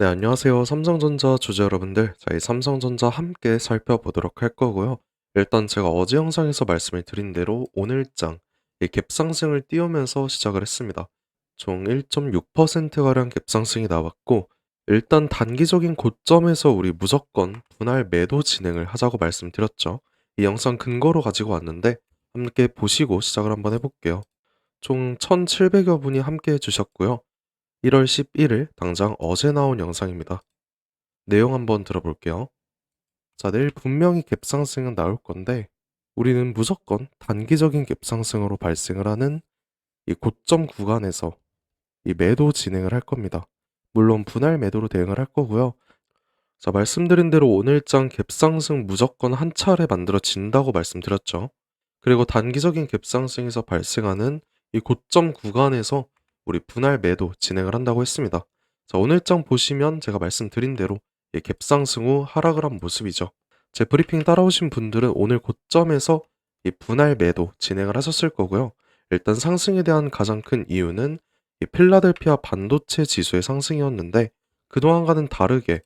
네, 안녕하세요. 삼성전자 주주 여러분들. 이 삼성전자 함께 살펴보도록 할 거고요. 일단 제가 어제 영상에서 말씀을 드린 대로 오늘장 이 갭상승을 띄우면서 시작을 했습니다. 총 1.6%가량 갭상승이 나왔고, 일단 단기적인 고점에서 우리 무조건 분할 매도 진행을 하자고 말씀드렸죠. 이 영상 근거로 가지고 왔는데 함께 보시고 시작을 한번 해볼게요. 총 1,700여 분이 함께 해주셨고요. 1월 11일 당장 어제 나온 영상입니다. 내용 한번 들어볼게요. 자, 내일 분명히 갭상승은 나올 건데, 우리는 무조건 단기적인 갭상승으로 발생을 하는 이 고점 구간에서 이 매도 진행을 할 겁니다. 물론 분할 매도로 대응을 할 거고요. 자, 말씀드린 대로 오늘장 갭상승 무조건 한 차례 만들어진다고 말씀드렸죠. 그리고 단기적인 갭상승에서 발생하는 이 고점 구간에서 우리 분할 매도 진행을 한다고 했습니다. 자, 오늘장 보시면 제가 말씀드린 대로 이 갭상승 후 하락을 한 모습이죠. 제 브리핑 따라오신 분들은 오늘 고점에서 이 분할 매도 진행을 하셨을 거고요. 일단 상승에 대한 가장 큰 이유는 이 필라델피아 반도체 지수의 상승이었는데, 그동안과는 다르게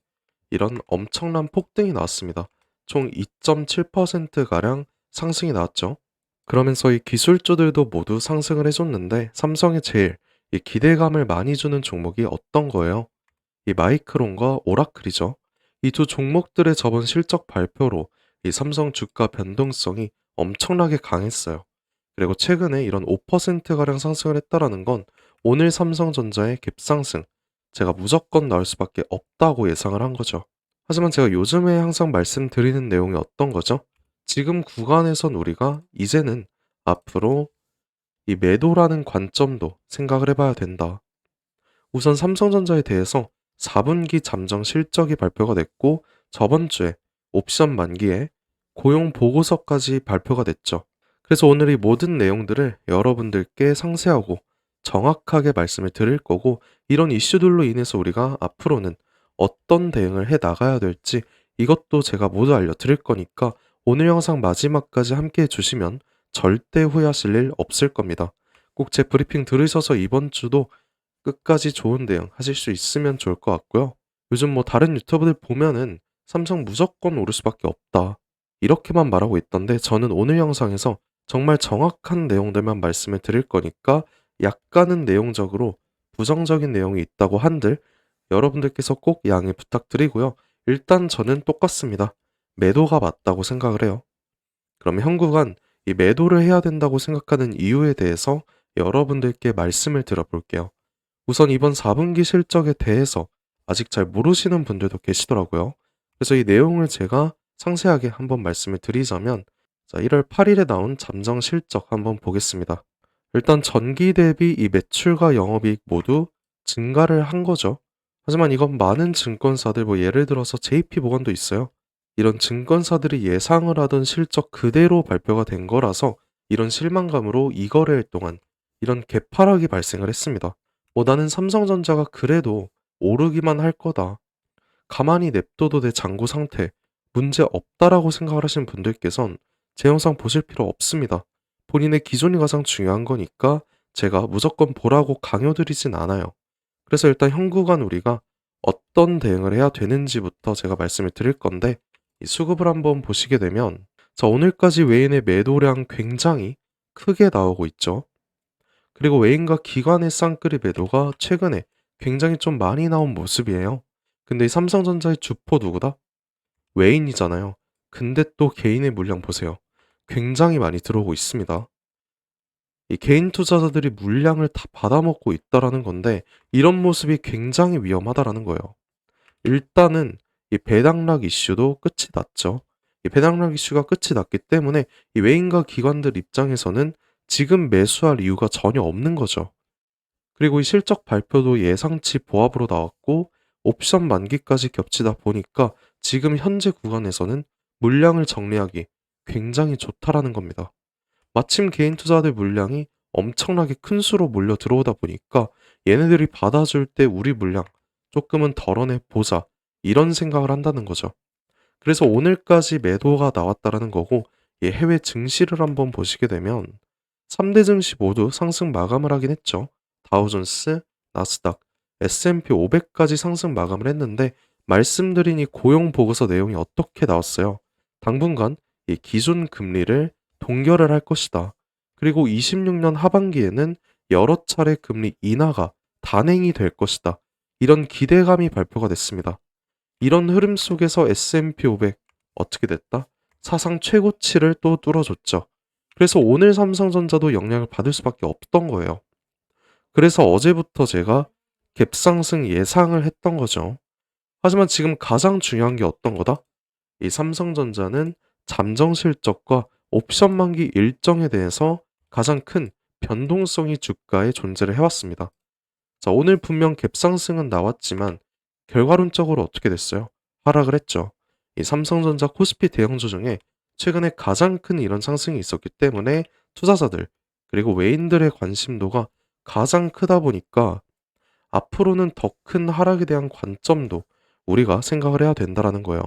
이런 엄청난 폭등이 나왔습니다. 총 2.7%가량 상승이 나왔죠. 그러면서 이 기술주들도 모두 상승을 해줬는데, 삼성이 제일 이 기대감을 많이 주는 종목이 어떤 거예요? 이 마이크론과 오라클이죠. 이 두 종목들의 저번 실적 발표로 이 삼성 주가 변동성이 엄청나게 강했어요. 그리고 최근에 이런 5%가량 상승을 했다라는 건 오늘 삼성전자의 갭상승, 제가 무조건 나올 수밖에 없다고 예상을 한 거죠. 하지만 제가 요즘에 항상 말씀드리는 내용이 어떤 거죠? 지금 구간에선 우리가 이제는 앞으로 이 매도라는 관점도 생각을 해봐야 된다. 우선 삼성전자에 대해서 4분기 잠정 실적이 발표가 됐고, 저번 주에 옵션 만기에 고용 보고서까지 발표가 됐죠. 그래서 오늘 이 모든 내용들을 여러분들께 상세하고 정확하게 말씀을 드릴 거고, 이런 이슈들로 인해서 우리가 앞으로는 어떤 대응을 해 나가야 될지 이것도 제가 모두 알려드릴 거니까 오늘 영상 마지막까지 함께 해주시면 절대 후회하실 일 없을 겁니다. 꼭 제 브리핑 들으셔서 이번 주도 끝까지 좋은 대응 하실 수 있으면 좋을 것 같고요. 요즘 뭐 다른 유튜브들 보면은 삼성 무조건 오를 수밖에 없다, 이렇게만 말하고 있던데, 저는 오늘 영상에서 정말 정확한 내용들만 말씀을 드릴 거니까 약간은 내용적으로 부정적인 내용이 있다고 한들 여러분들께서 꼭 양해 부탁드리고요. 일단 저는 똑같습니다. 매도가 맞다고 생각을 해요. 그럼 현구간 이 매도를 해야 된다고 생각하는 이유에 대해서 여러분들께 말씀을 드려볼게요. 우선 이번 4분기 실적에 대해서 아직 잘 모르시는 분들도 계시더라고요. 그래서 이 내용을 제가 상세하게 한번 말씀을 드리자면, 자, 1월 8일에 나온 잠정 실적 한번 보겠습니다. 일단 전기 대비 이 매출과 영업이익 모두 증가를 한 거죠. 하지만 이건 많은 증권사들, 뭐 예를 들어서 JP모건도 있어요. 이런 증권사들이 예상을 하던 실적 그대로 발표가 된 거라서 이런 실망감으로 이거래일 동안 이런 개파락이 발생을 했습니다. 나는 삼성전자가 그래도 오르기만 할 거다, 가만히 냅둬도 내 잔고 상태 문제 없다라고 생각을 하시는 분들께선 제 영상 보실 필요 없습니다. 본인의 기존이 가장 중요한 거니까 제가 무조건 보라고 강요드리진 않아요. 그래서 일단 현구간 우리가 어떤 대응을 해야 되는지부터 제가 말씀을 드릴 건데, 이 수급을 한번 보시게 되면, 자, 오늘까지 외인의 매도량 굉장히 크게 나오고 있죠. 그리고 외인과 기관의 쌍끌이 매도가 최근에 굉장히 좀 많이 나온 모습이에요. 근데 이 삼성전자의 주포 누구다? 외인이잖아요. 근데 또 개인의 물량 보세요. 굉장히 많이 들어오고 있습니다. 이 개인 투자자들이 물량을 다 받아먹고 있다라는 건데, 이런 모습이 굉장히 위험하다라는 거예요. 일단은 이 배당락 이슈도 끝이 났죠. 이 배당락 이슈가 끝이 났기 때문에 이 외인과 기관들 입장에서는 지금 매수할 이유가 전혀 없는 거죠. 그리고 이 실적 발표도 예상치 보합으로 나왔고, 옵션 만기까지 겹치다 보니까 지금 현재 구간에서는 물량을 정리하기 굉장히 좋다라는 겁니다. 마침 개인 투자들 물량이 엄청나게 큰 수로 몰려 들어오다 보니까 얘네들이 받아줄 때 우리 물량 조금은 덜어내 보자, 이런 생각을 한다는 거죠. 그래서 오늘까지 매도가 나왔다라는 거고, 이 해외 증시를 한번 보시게 되면 3대 증시 모두 상승 마감을 하긴 했죠. 다우존스, 나스닥, S&P 500까지 상승 마감을 했는데 말씀드린 이 고용 보고서 내용이 어떻게 나왔어요? 당분간 이 기준 금리를 동결을 할 것이다. 그리고 26년 하반기에는 여러 차례 금리 인하가 단행이 될 것이다. 이런 기대감이 발표가 됐습니다. 이런 흐름 속에서 S&P 500 어떻게 됐다? 사상 최고치를 또 뚫어줬죠. 그래서 오늘 삼성전자도 영향을 받을 수밖에 없던 거예요. 그래서 어제부터 제가 갭상승 예상을 했던 거죠. 하지만 지금 가장 중요한 게 어떤 거다? 이 삼성전자는 잠정 실적과 옵션 만기 일정에 대해서 가장 큰 변동성이 주가에 존재를 해왔습니다. 자, 오늘 분명 갭상승은 나왔지만 결과론적으로 어떻게 됐어요? 하락을 했죠. 이 삼성전자 코스피 대형주 중에 최근에 가장 큰 이런 상승이 있었기 때문에 투자자들 그리고 외인들의 관심도가 가장 크다 보니까 앞으로는 더 큰 하락에 대한 관점도 우리가 생각을 해야 된다라는 거예요.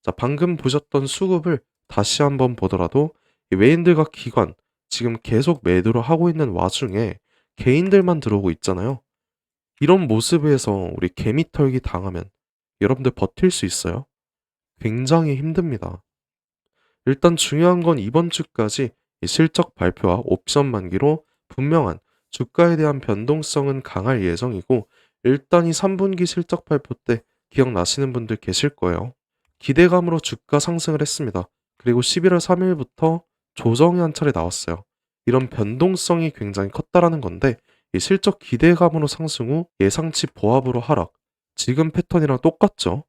자, 방금 보셨던 수급을 다시 한번 보더라도 이 외인들과 기관 지금 계속 매도를 하고 있는 와중에 개인들만 들어오고 있잖아요. 이런 모습에서 우리 개미털기 당하면 여러분들 버틸 수 있어요? 굉장히 힘듭니다. 일단 중요한 건 이번 주까지 이 실적 발표와 옵션 만기로 분명한 주가에 대한 변동성은 강할 예정이고 일단 이 3분기 실적 발표 때 기억나시는 분들 계실 거예요. 기대감으로 주가 상승을 했습니다. 그리고 11월 3일부터 조정이 한 차례 나왔어요. 이런 변동성이 굉장히 컸다라는 건데 이 실적 기대감으로 상승 후 예상치 보합으로 하락. 지금 패턴이랑 똑같죠?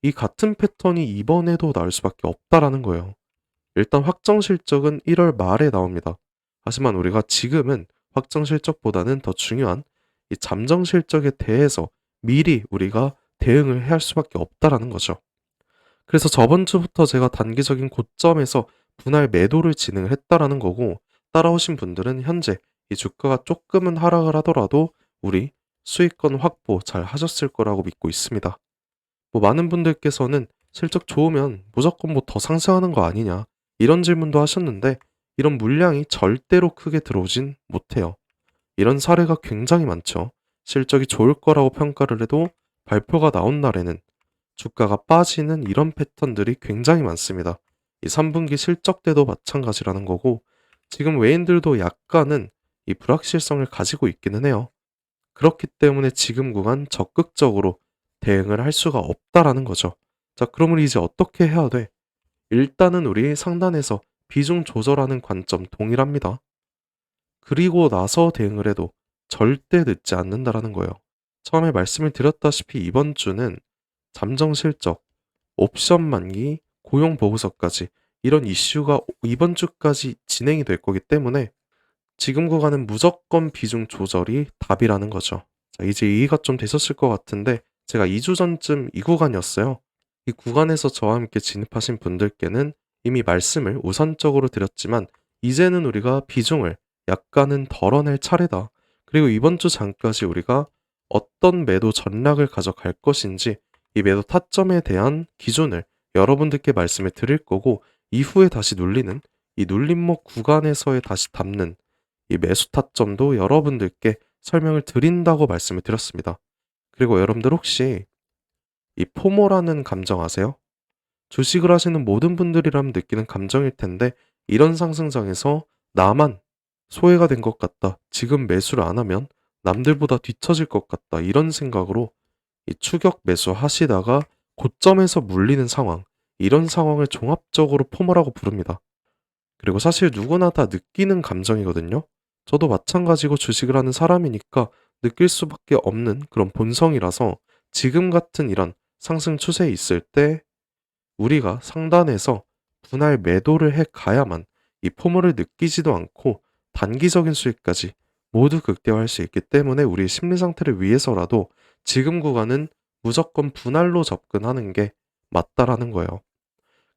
이 같은 패턴이 이번에도 나올 수밖에 없다라는 거예요. 일단 확정 실적은 1월 말에 나옵니다. 하지만 우리가 지금은 확정 실적보다는 더 중요한 이 잠정 실적에 대해서 미리 우리가 대응을 해야 할 수밖에 없다라는 거죠. 그래서 저번 주부터 제가 단기적인 고점에서 분할 매도를 진행을 했다라는 거고 따라오신 분들은 현재 이 주가가 조금은 하락을 하더라도 우리 수익권 확보 잘 하셨을 거라고 믿고 있습니다. 뭐 많은 분들께서는 실적 좋으면 무조건 뭐 더 상승하는 거 아니냐 이런 질문도 하셨는데 이런 물량이 절대로 크게 들어오진 못해요. 이런 사례가 굉장히 많죠. 실적이 좋을 거라고 평가를 해도 발표가 나온 날에는 주가가 빠지는 이런 패턴들이 굉장히 많습니다. 이 3분기 실적 때도 마찬가지라는 거고 지금 외인들도 약간은 이 불확실성을 가지고 있기는 해요. 그렇기 때문에 지금 구간 적극적으로 대응을 할 수가 없다라는 거죠. 자, 그럼 우리 이제 어떻게 해야 돼? 일단은 우리 상단에서 비중 조절하는 관점 동일합니다. 그리고 나서 대응을 해도 절대 늦지 않는다라는 거예요. 처음에 말씀을 드렸다시피 이번 주는 잠정 실적, 옵션 만기, 고용 보고서까지 이런 이슈가 이번 주까지 진행이 될 거기 때문에 지금 구간은 무조건 비중 조절이 답이라는 거죠. 자, 이제 이해가 좀 되셨을 것 같은데 제가 2주 전쯤 이 구간이었어요. 이 구간에서 저와 함께 진입하신 분들께는 이미 말씀을 우선적으로 드렸지만 이제는 우리가 비중을 약간은 덜어낼 차례다. 그리고 이번 주 장까지 우리가 어떤 매도 전략을 가져갈 것인지 이 매도 타점에 대한 기준을 여러분들께 말씀을 드릴 거고 이후에 다시 눌리는 이 눌림목 구간에서의 다시 담는 이 매수 타점도 여러분들께 설명을 드린다고 말씀을 드렸습니다. 그리고 여러분들 혹시 이 포모라는 감정 아세요? 주식을 하시는 모든 분들이라면 느끼는 감정일 텐데 이런 상승장에서 나만 소외가 된 것 같다. 지금 매수를 안 하면 남들보다 뒤처질 것 같다. 이런 생각으로 이 추격 매수 하시다가 고점에서 물리는 상황, 이런 상황을 종합적으로 포모라고 부릅니다. 그리고 사실 누구나 다 느끼는 감정이거든요. 저도 마찬가지고 주식을 하는 사람이니까 느낄 수밖에 없는 그런 본성이라서 지금 같은 이런 상승 추세에 있을 때 우리가 상단에서 분할 매도를 해 가야만 이 포모를 느끼지도 않고 단기적인 수익까지 모두 극대화할 수 있기 때문에 우리의 심리 상태를 위해서라도 지금 구간은 무조건 분할로 접근하는 게 맞다라는 거예요.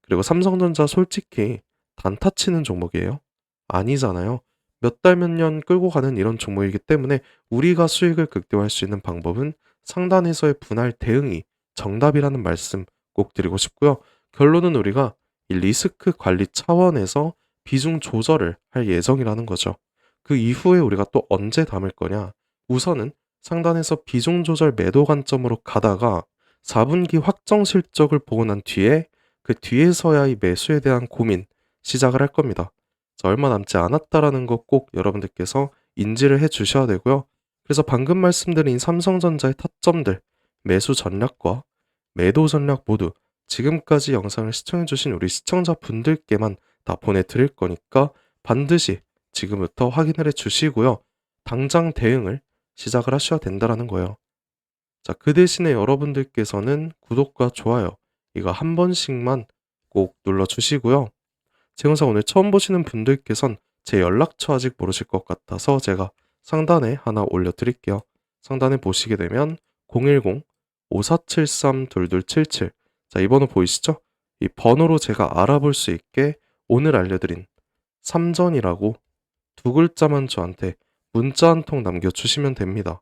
그리고 삼성전자 솔직히 단타 치는 종목이에요? 아니잖아요. 몇 달 몇 년 끌고 가는 이런 종목이기 때문에 우리가 수익을 극대화할 수 있는 방법은 상단에서의 분할 대응이 정답이라는 말씀 꼭 드리고 싶고요. 결론은 우리가 이 리스크 관리 차원에서 비중 조절을 할 예정이라는 거죠. 그 이후에 우리가 또 언제 담을 거냐? 우선은 상단에서 비중 조절 매도 관점으로 가다가 4분기 확정 실적을 보고 난 뒤에 그 뒤에서야 이 매수에 대한 고민 시작을 할 겁니다. 자, 얼마 남지 않았다라는 거 꼭 여러분들께서 인지를 해 주셔야 되고요. 그래서 방금 말씀드린 삼성전자의 타점들, 매수 전략과 매도 전략 모두 지금까지 영상을 시청해 주신 우리 시청자분들께만 다 보내드릴 거니까 반드시 지금부터 확인을 해 주시고요. 당장 대응을 시작을 하셔야 된다라는 거예요. 자, 그 대신에 여러분들께서는 구독과 좋아요 이거 한 번씩만 꼭 눌러 주시고요. 제 영상 오늘 처음 보시는 분들께선 제 연락처 아직 모르실 것 같아서 제가 상단에 하나 올려드릴게요. 상단에 보시게 되면 010-5473-2277 자, 이 번호 보이시죠? 이 번호로 제가 알아볼 수 있게 오늘 알려드린 삼전이라고 두 글자만 저한테 문자 한 통 남겨주시면 됩니다.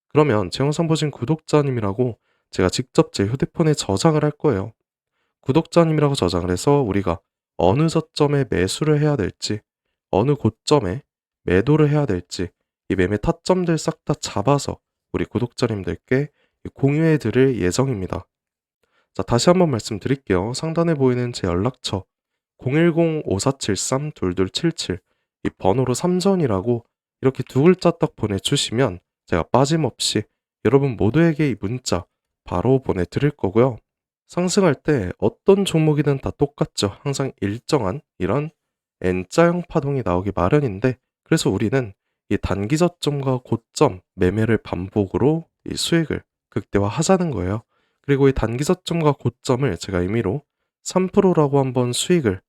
그러면 제 영상 보신 구독자님이라고 제가 직접 제 휴대폰에 저장을 할 거예요. 구독자님이라고 저장을 해서 우리가 어느 저점에 매수를 해야 될지, 어느 고점에 매도를 해야 될지, 이 매매 타점들 싹 다 잡아서 우리 구독자님들께 공유해 드릴 예정입니다. 자, 다시 한번 말씀드릴게요. 상단에 보이는 제 연락처 010-5473-2277 이 번호로 삼전이라고 이렇게 두 글자 딱 보내주시면 제가 빠짐없이 여러분 모두에게 이 문자 바로 보내드릴 거고요. 상승할 때 어떤 종목이든 다 똑같죠. 항상 일정한 이런 N자형 파동이 나오기 마련인데 그래서 우리는 이 단기 저점과 고점 매매를 반복으로 이 수익을 극대화하자는 거예요. 그리고 이 단기 저점과 고점을 제가 임의로 3%라고 한번 수익을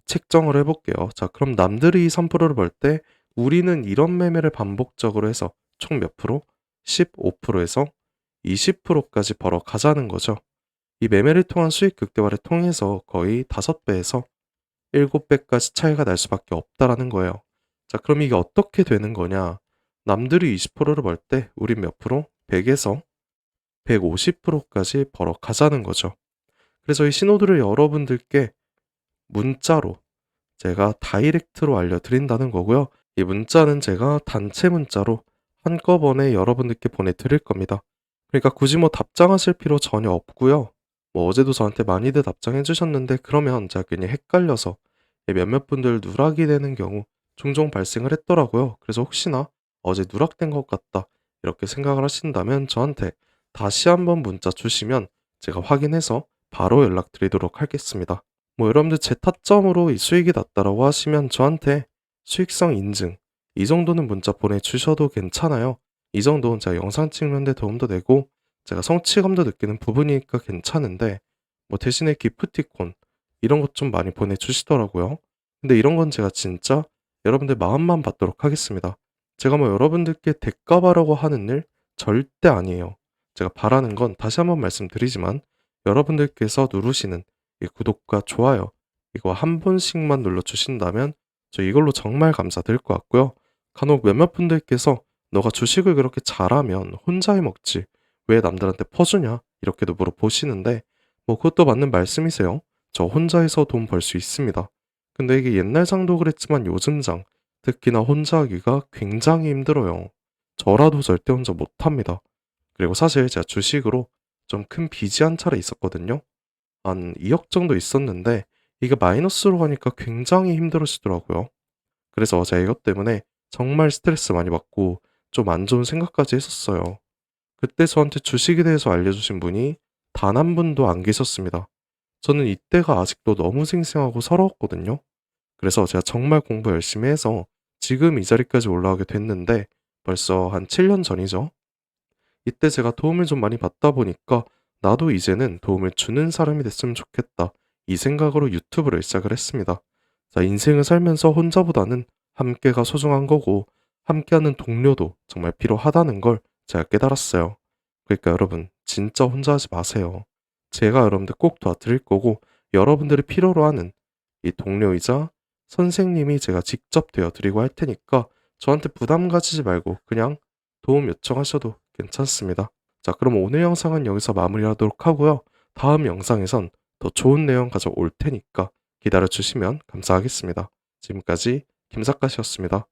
책정을 해볼게요. 자, 그럼 남들이 3%를 벌 때 우리는 이런 매매를 반복적으로 해서 총 몇 프로? 15%에서 20%까지 벌어 가자는 거죠. 이 매매를 통한 수익 극대화를 통해서 거의 5배에서 7배까지 차이가 날 수밖에 없다라는 거예요. 자, 그럼 이게 어떻게 되는 거냐? 남들이 20%를 벌 때 우린 몇 프로? 100에서 150%까지 벌어 가자는 거죠. 그래서 이 신호들을 여러분들께 문자로 제가 다이렉트로 알려드린다는 거고요. 이 문자는 제가 단체 문자로 한꺼번에 여러분들께 보내드릴 겁니다. 그러니까 굳이 뭐 답장하실 필요 전혀 없고요. 뭐 어제도 저한테 많이들 답장해 주셨는데 그러면 제가 괜히 헷갈려서 몇몇 분들 누락이 되는 경우 종종 발생을 했더라고요. 그래서 혹시나 어제 누락된 것 같다 이렇게 생각을 하신다면 저한테 다시 한번 문자 주시면 제가 확인해서 바로 연락드리도록 하겠습니다. 뭐 여러분들 제 타점으로 이 수익이 났다라고 하시면 저한테 수익성 인증 이 정도는 문자 보내주셔도 괜찮아요. 이 정도는 제가 영상 찍는 데 도움도 되고 제가 성취감도 느끼는 부분이니까 괜찮은데 뭐 대신에 기프티콘 이런 것 좀 많이 보내주시더라고요. 근데 이런 건 제가 진짜 여러분들 마음만 받도록 하겠습니다. 제가 뭐 여러분들께 대가 바라고 하는 일 절대 아니에요. 제가 바라는 건 다시 한번 말씀드리지만 여러분들께서 누르시는 이 구독과 좋아요 이거 한 번씩만 눌러주신다면 저 이걸로 정말 감사드릴 것 같고요. 간혹 몇몇 분들께서 너가 주식을 그렇게 잘하면 혼자 해먹지 왜 남들한테 퍼주냐 이렇게도 물어보시는데 뭐 그것도 맞는 말씀이세요. 저 혼자 해서 돈 벌 수 있습니다. 근데 이게 옛날상도 그랬지만 요즘장 특히나 혼자 하기가 굉장히 힘들어요. 저라도 절대 혼자 못합니다. 그리고 사실 제가 주식으로 좀 큰 빚이 한 차례 있었거든요. 한 2억 정도 있었는데 이게 마이너스로 가니까 굉장히 힘들어지더라고요. 그래서 제가 이것 때문에 정말 스트레스 많이 받고 좀 안 좋은 생각까지 했었어요. 그때 저한테 주식에 대해서 알려주신 분이 단 한 분도 안 계셨습니다. 저는 이때가 아직도 너무 생생하고 서러웠거든요. 그래서 제가 정말 공부 열심히 해서 지금 이 자리까지 올라오게 됐는데 벌써 한 7년 전이죠. 이때 제가 도움을 좀 많이 받다 보니까 나도 이제는 도움을 주는 사람이 됐으면 좋겠다. 이 생각으로 유튜브를 시작을 했습니다. 자, 인생을 살면서 혼자보다는 함께가 소중한 거고 함께하는 동료도 정말 필요하다는 걸 제가 깨달았어요. 그러니까 여러분 진짜 혼자 하지 마세요. 제가 여러분들 꼭 도와드릴 거고 여러분들이 필요로 하는 이 동료이자 선생님이 제가 직접 되어 드리고 할 테니까 저한테 부담 가지지 말고 그냥 도움 요청하셔도 괜찮습니다. 자, 그럼 오늘 영상은 여기서 마무리하도록 하고요. 다음 영상에선 더 좋은 내용 가져올 테니까 기다려 주시면 감사하겠습니다. 지금까지 김사까시였습니다.